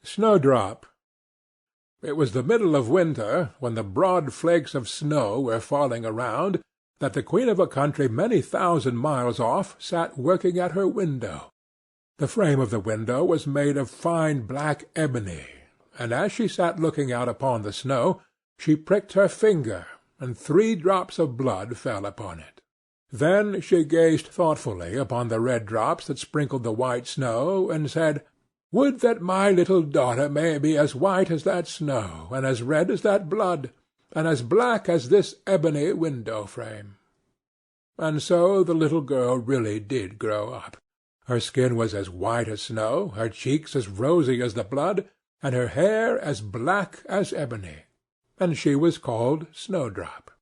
Snowdrop. It was the middle of winter, when the broad flakes of snow were falling around, that the queen of a country many thousand miles off sat working at her window. The frame of the window was made of fine black ebony, and as she sat looking out upon the snow, she pricked her finger, and 3 drops of blood fell upon it. Then she gazed thoughtfully upon the red drops that sprinkled the white snow, and said, "Would that my little daughter may be as white as that snow, and as red as that blood, and as black as this ebony window-frame." And so the little girl really did grow up. Her skin was as white as snow, her cheeks as rosy as the blood, and her hair as black as ebony, and she was called Snowdrop.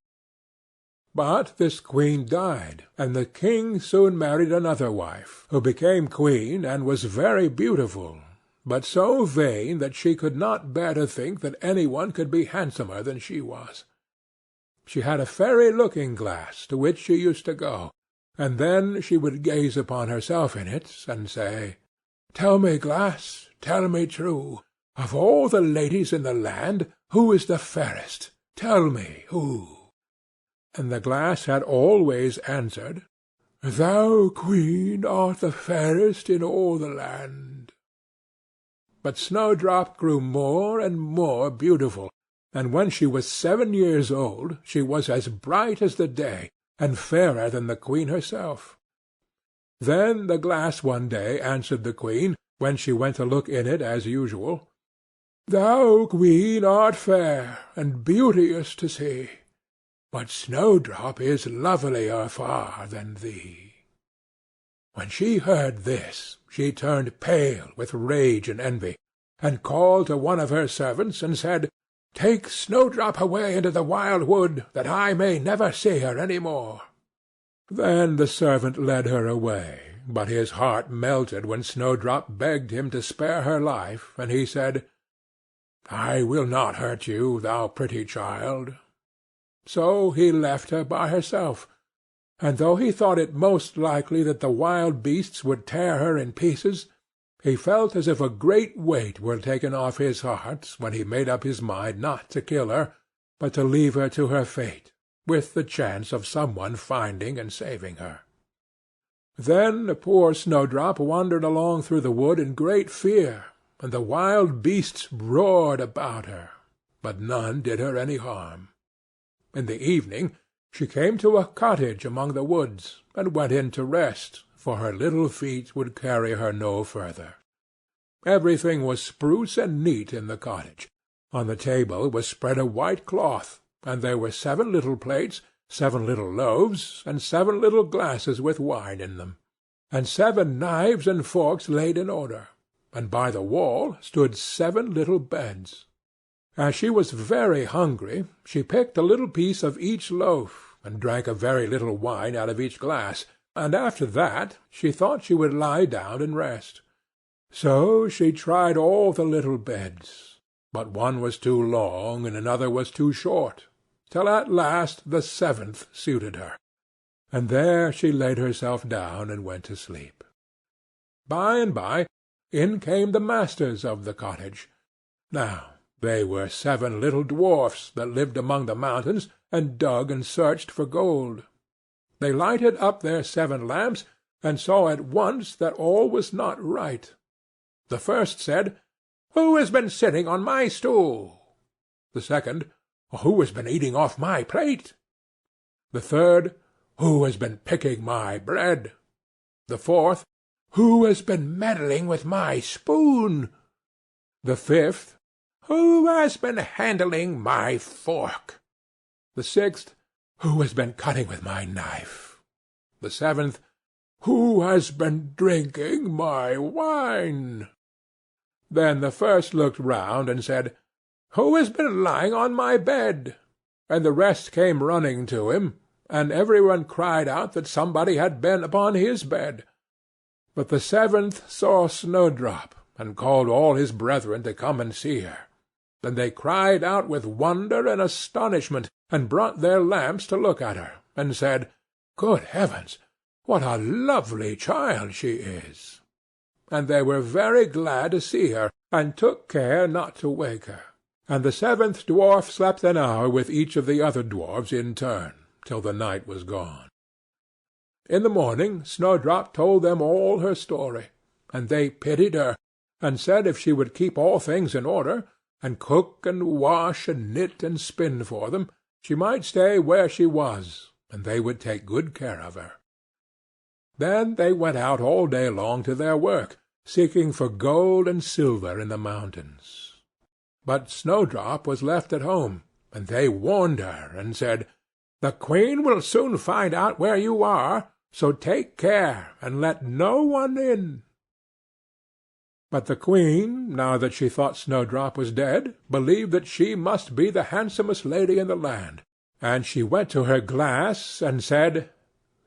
But this queen died, and the king soon married another wife, who became queen and was very beautiful, but so vain that she could not bear to think that any one could be handsomer than she was. She had a fairy looking-glass to which she used to go, and then she would gaze upon herself in it, and say, "Tell me, glass, tell me true, of all the ladies in the land, who is the fairest? Tell me who." And the glass had always answered, "Thou, queen, art the fairest in all the land." But Snowdrop grew more and more beautiful, and when she was 7 years old she was as bright as the day, and fairer than the queen herself. Then the glass one day answered the queen, when she went to look in it as usual, "Thou, queen, art fair, and beauteous to see, but Snowdrop is lovelier far than thee." When she heard this, she turned pale with rage and envy, and called to one of her servants, and said, "Take Snowdrop away into the wild wood, that I may never see her any more." Then the servant led her away, but his heart melted when Snowdrop begged him to spare her life, and he said, "I will not hurt you, thou pretty child." So he left her by herself, and though he thought it most likely that the wild beasts would tear her in pieces, he felt as if a great weight were taken off his heart when he made up his mind not to kill her, but to leave her to her fate, with the chance of some one finding and saving her. Then poor Snowdrop wandered along through the wood in great fear, and the wild beasts roared about her, but none did her any harm. In the evening she came to a cottage among the woods, and went in to rest, for her little feet would carry her no further. Everything was spruce and neat in the cottage. On the table was spread a white cloth, and there were 7 little plates, 7 little loaves, and 7 little glasses with wine in them, and 7 knives and forks laid in order, and by the wall stood 7 little beds. As she was very hungry, she picked a little piece of each loaf, and drank a very little wine out of each glass, and after that she thought she would lie down and rest. So she tried all the little beds, but one was too long and another was too short, till at last the 7th suited her, and there she laid herself down and went to sleep. By and by in came the masters of the cottage. Now they were 7 little dwarfs that lived among the mountains, and dug and searched for gold. They lighted up their 7 lamps, and saw at once that all was not right. The first said, "Who has been sitting on my stool?" The second, "Who has been eating off my plate?" The third, "Who has been picking my bread?" The fourth, "Who has been meddling with my spoon?" The fifth, "Who has been handling my fork?" The sixth, "Who has been cutting with my knife?" The seventh, "Who has been drinking my wine?" Then the first looked round and said, "Who has been lying on my bed?" And the rest came running to him, and every one cried out that somebody had been upon his bed. But the 7th saw Snowdrop, and called all his brethren to come and see her. Then they cried out with wonder and astonishment, and brought their lamps to look at her, and said, "Good heavens! What a lovely child she is!" and they were very glad to see her, and took care not to wake her. And the seventh dwarf slept an hour with each of the other dwarfs in turn, till the night was gone. In the morning Snowdrop told them all her story, and they pitied her, and said if she would keep all things in order, and cook and wash and knit and spin for them, she might stay where she was, and they would take good care of her. Then they went out all day long to their work, seeking for gold and silver in the mountains. But Snowdrop was left at home, and they warned her, and said, "The Queen will soon find out where you are, so take care, and let no one in." But the Queen, now that she thought Snowdrop was dead, believed that she must be the handsomest lady in the land, and she went to her glass, and said,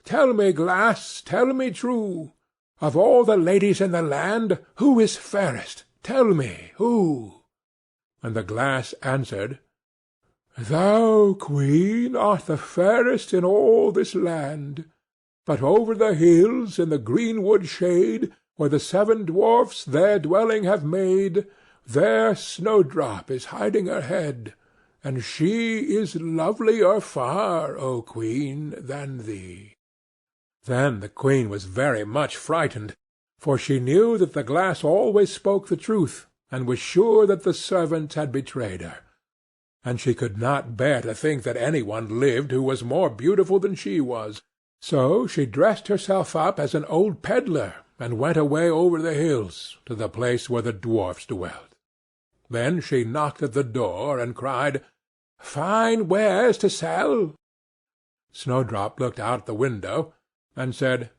"Tell me, glass, tell me true, of all the ladies in the land, who is fairest? Tell me, who?" And the glass answered, "Thou, Queen, art the fairest in all this land. But over the hills, in the greenwood shade, where the seven dwarfs their dwelling have made, there Snowdrop is hiding her head, and she is lovelier far, O Queen, than thee." Then the Queen was very much frightened, for she knew that the glass always spoke the truth, and was sure that the servants had betrayed her. And she could not bear to think that any one lived who was more beautiful than she was. So she dressed herself up as an old pedlar, and went away over the hills, to the place where the dwarfs dwelt. Then she knocked at the door, and cried, "Fine wares to sell." Snowdrop looked out the window, and said,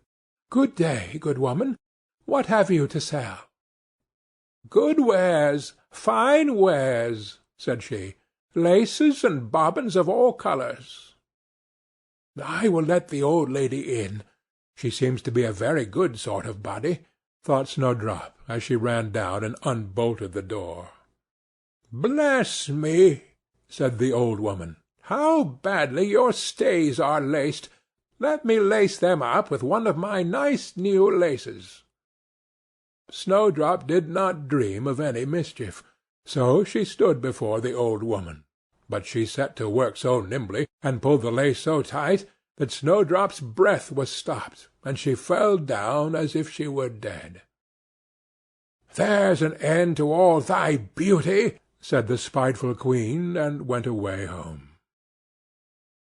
"Good day, good woman. What have you to sell?" "Good wares, fine wares," said she, "laces and bobbins of all colours." "I will let the old lady in. She seems to be a very good sort of body," thought Snowdrop, as she ran down and unbolted the door. "Bless me!" said the old woman, "how badly your stays are laced! Let me lace them up with one of my nice new laces." Snowdrop did not dream of any mischief, so she stood before the old woman, but she set to work so nimbly, and pulled the lace so tight, that Snowdrop's breath was stopped, and she fell down as if she were dead. "There's an end to all thy beauty," said the spiteful Queen, and went away home.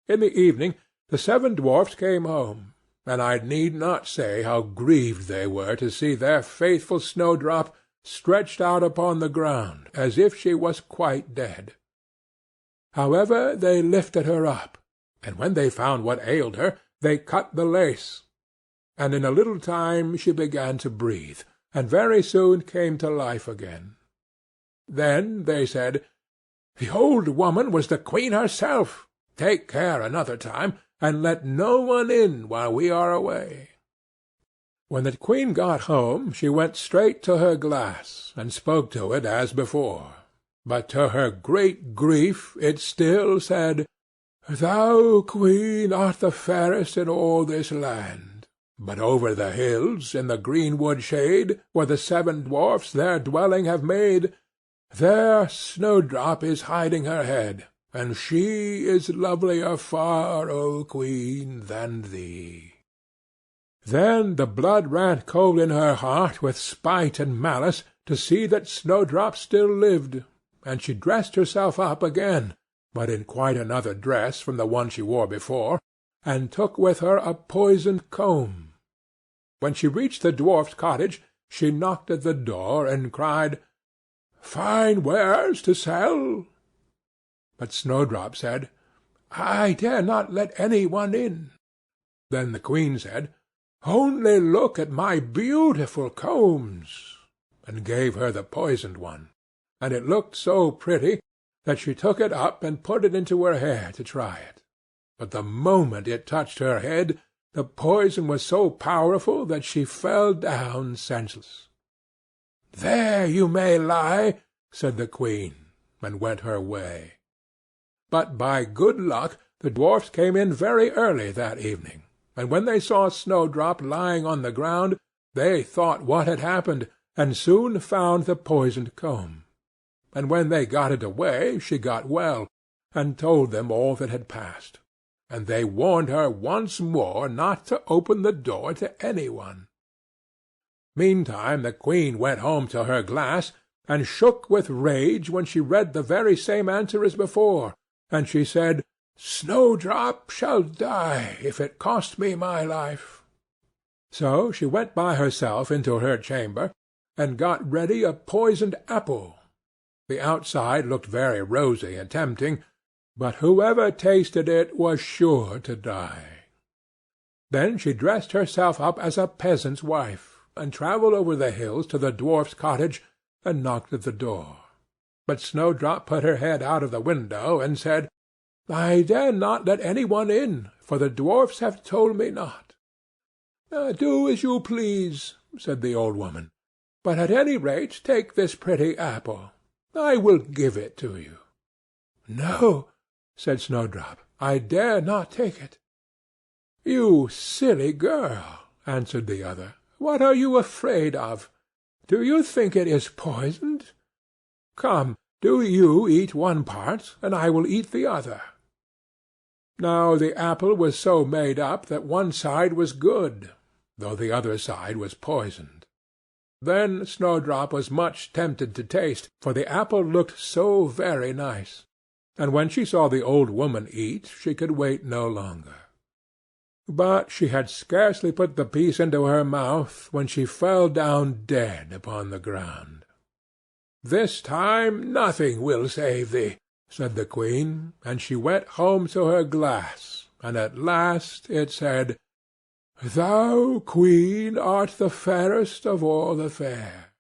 In the evening the seven dwarfs came home, and I need not say how grieved they were to see their faithful Snowdrop stretched out upon the ground, as if she was quite dead. However, they lifted her up, and when they found what ailed her, they cut the lace, and in a little time she began to breathe, and very soon came to life again. Then they said, "The old woman was the Queen herself. Take care another time, and let no one in while we are away." When the Queen got home, she went straight to her glass, and spoke to it as before, but to her great grief it still said, "Thou, Queen, art the fairest in all this land, but over the hills, in the greenwood shade, where the seven dwarfs their dwelling have made, there Snowdrop is hiding her head, and she is lovelier far, O Queen, than thee." Then the blood ran cold in her heart with spite and malice to see that Snowdrop still lived, and she dressed herself up again, but in quite another dress from the one she wore before, and took with her a poisoned comb. When she reached the dwarf's cottage, she knocked at the door, and cried, "Fine wares to sell." But Snowdrop said, "I dare not let any one in." Then the Queen said, "Only look at my beautiful combs," and gave her the poisoned one, and it looked so pretty that she took it up and put it into her hair to try it. But the moment it touched her head, the poison was so powerful that she fell down senseless. "There you may lie," said the Queen, and went her way. But by good luck the dwarfs came in very early that evening, and when they saw Snowdrop lying on the ground, They thought what had happened, and soon found the poisoned comb. And when they got it away, she got well, and told them all that had passed. And they warned her once more not to open the door to any one. Meantime the queen went home to her glass, and shook with rage when she read the very same answer as before, and she said, "Snowdrop shall die, if it cost me my life." So she went by herself into her chamber, and got ready a poisoned apple. The outside looked very rosy and tempting, but whoever tasted it was sure to die. Then she dressed herself up as a peasant's wife, and travelled over the hills to the dwarf's cottage, and knocked at the door. But Snowdrop put her head out of the window, and said, "I dare not let any one in, for the dwarfs have told me not." "Do as you please," said the old woman, "but at any rate take this pretty apple. I will give it to you." "No," said Snowdrop, "I dare not take it." "You silly girl," answered the other, "what are you afraid of? Do you think it is poisoned? Come, do you eat one part, and I will eat the other." Now the apple was so made up that one side was good, though the other side was poisoned. Then Snowdrop was much tempted to taste, for the apple looked so very nice, and when she saw the old woman eat, she could wait no longer. But she had scarcely put the piece into her mouth when she fell down dead upon the ground. "This time nothing will save thee," said the queen, and she went home to her glass, and at last it said, "Thou, queen, art the fairest of all the fair."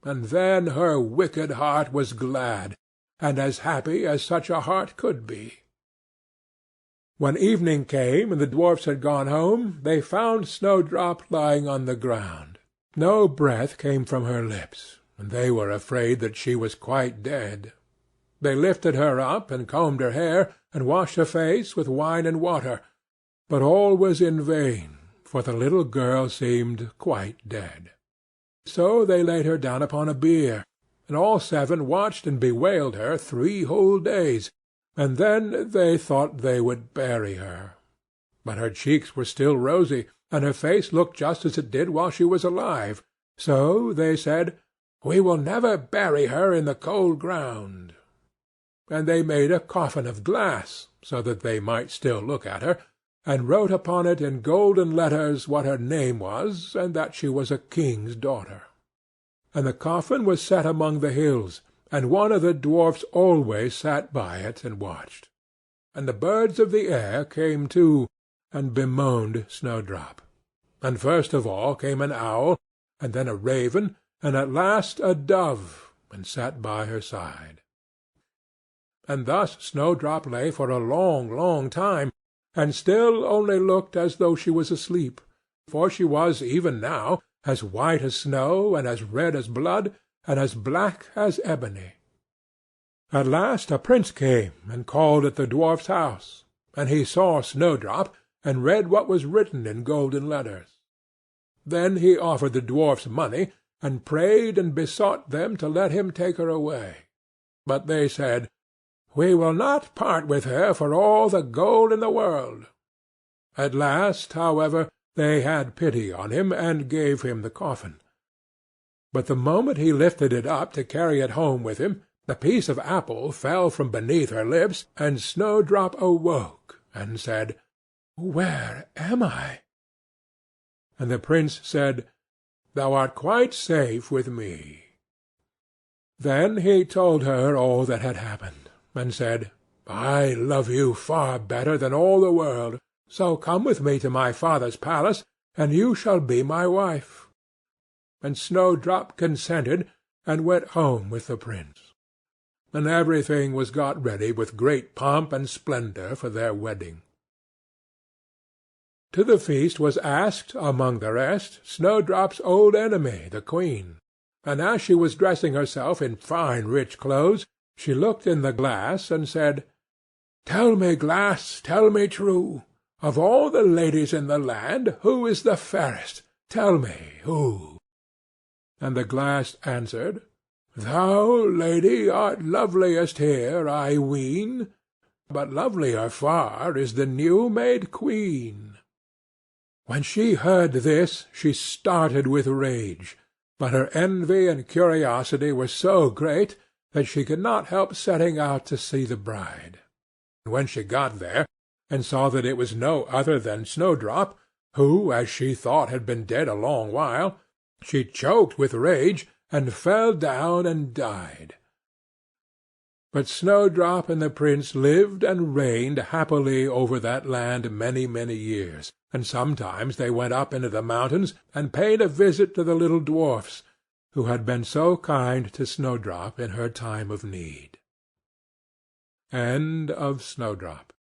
And then her wicked heart was glad, and as happy as such a heart could be. When evening came and the dwarfs had gone home, they found Snowdrop lying on the ground. No breath came from her lips, and they were afraid that she was quite dead. They lifted her up, and combed her hair, and washed her face with wine and water, but all was in vain, for the little girl seemed quite dead. So they laid her down upon a bier, and all seven watched and bewailed her 3 whole days, and then they thought they would bury her. But her cheeks were still rosy, and her face looked just as it did while she was alive, so they said, "We will never bury her in the cold ground." And they made a coffin of glass, so that they might still look at her, and wrote upon it in golden letters what her name was, and that she was a king's daughter. And the coffin was set among the hills, and one of the dwarfs always sat by it and watched. And the birds of the air came too, and bemoaned Snowdrop. And first of all came an owl, and then a raven, and at last a dove, and sat by her side. And thus Snowdrop lay for a long, long time, and still only looked as though she was asleep, for she was even now as white as snow, and as red as blood, and as black as ebony. At last a prince came and called at the dwarf's house, and he saw Snowdrop, and read what was written in golden letters. Then he offered the dwarfs money, and prayed and besought them to let him take her away. But they said, "We will not part with her for all the gold in the world." At last, however, they had pity on him, and gave him the coffin. But the moment he lifted it up to carry it home with him, the piece of apple fell from beneath her lips, and Snowdrop awoke, and said, "Where am I?" And the prince said, "Thou art quite safe with me." Then he told her all that had happened, and said, "I love you far better than all the world, so come with me to my father's palace, and you shall be my wife." And Snowdrop consented, and went home with the prince. And everything was got ready with great pomp and splendor for their wedding. To the feast was asked, among the rest, Snowdrop's old enemy, the queen. And as she was dressing herself in fine rich clothes, she looked in the glass, and said, "Tell me, glass, tell me true, of all the ladies in the land, who is the fairest? Tell me who." And the glass answered, "Thou, lady, art loveliest here, I ween, but lovelier far is the new-made queen." When she heard this she started with rage, but her envy and curiosity were so great that she could not help setting out to see the bride. And when she got there, and saw that it was no other than Snowdrop, who, as she thought, had been dead a long while, she choked with rage, and fell down and died. But Snowdrop and the Prince lived and reigned happily over that land many, many years, and sometimes they went up into the mountains and paid a visit to the little dwarfs, who had been so kind to Snowdrop in her time of need. End of Snowdrop.